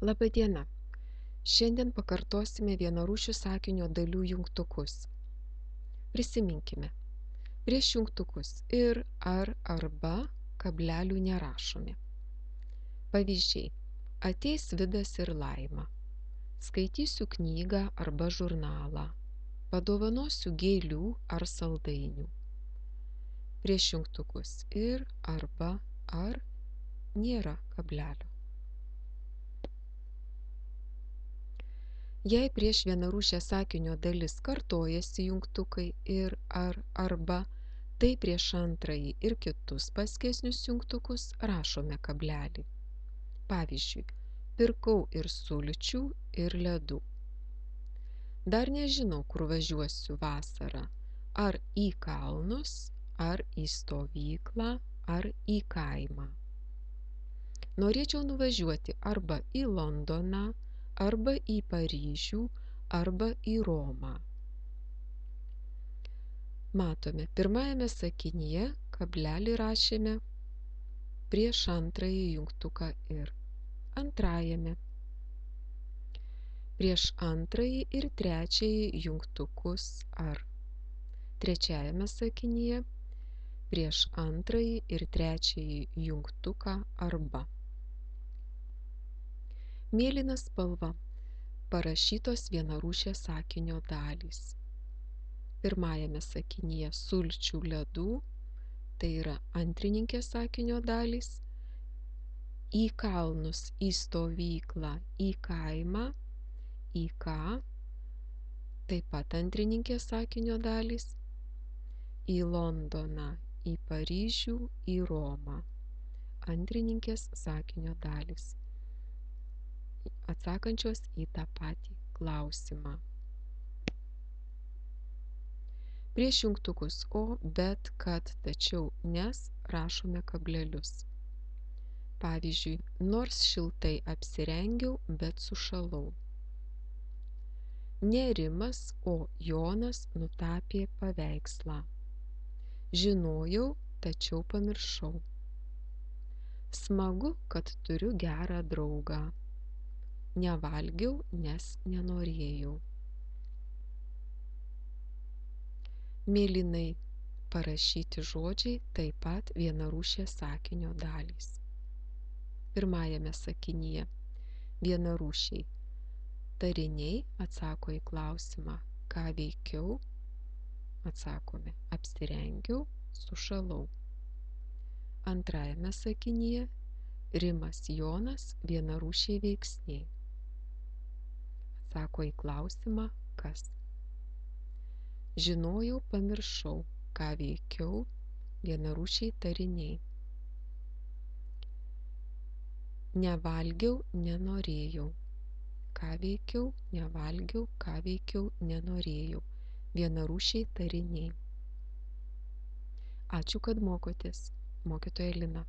Laba diena. Šiandien pakartosime vienarūšių sakinio dalių jungtukus. Prisiminkime. Prieš jungtukus ir, ar, arba kablelių nerašome. Pavyzdžiai. Ateis Vidas ir Laima. Skaitysiu knygą arba žurnalą. Padovanosiu gėlių ar saldainių. Prieš jungtukus ir, arba, ar nėra kablelio. Jei prieš vienarūšę sakinio dalis kartojasi jungtukai ir, ar, arba, tai prieš antrąjį ir kitus paskesnius jungtukus rašome kablelį. Pavyzdžiui, pirkau ir sulčių, ir ledų. Dar nežinau, kur važiuosiu vasarą. Ar į kalnus, ar į stovyklą, ar į kaimą. Norėčiau nuvažiuoti arba į Londoną, arba į Paryžių, arba į Romą. Matome, pirmajame sakinyje kablelį rašėme prieš antrąjį jungtuką ir. Antrajame prieš antrąjį ir trečiąjį jungtukus ar. Trečiajame sakinyje prieš antrąjį ir trečiąjį jungtuką arba. Mėlyna spalva parašytos vienarūšės sakinio dalys. Pirmajame sakinyje sulčių ledų, tai yra antrininkės sakinio dalys, į kalnus, į stovyklą, į kaimą, į ką, taip pat antrininkės sakinio dalys, į Londoną, į Paryžių, į Romą, antrininkės sakinio dalys, atsakančios į tą patį klausimą. Prieš jungtukus o, bet, kad, tačiau, nes rašome kablelius. Pavyzdžiui, nors šiltai apsirengiau, bet sušalau. Ne Rimas, o Jonas nutapė paveikslą. Žinojau, tačiau pamiršau. Smagu, kad turiu gerą draugą. Nevalgiau, nes nenorėjau. Mėlynai parašyti žodžiai taip pat vienarūšės sakinio dalys. Pirmajame sakinyje vienarūšiai tariniai atsako į klausimą, ką veikiau, atsakome, apsirengiau, sušalau. Antrajame sakinyje Rimas Jonas vienarūšiai veiksniai. Atsako į klausimą, kas. Žinojau, pamiršau, ką veikiau, vienarūšiai tariniai. Nevalgiau, nenorėjau. Ką veikiau, nevalgiau, ką veikiau, nenorėjau. Vienarūšiai tariniai. Ačiū, kad mokotės. Mokytoja Lina.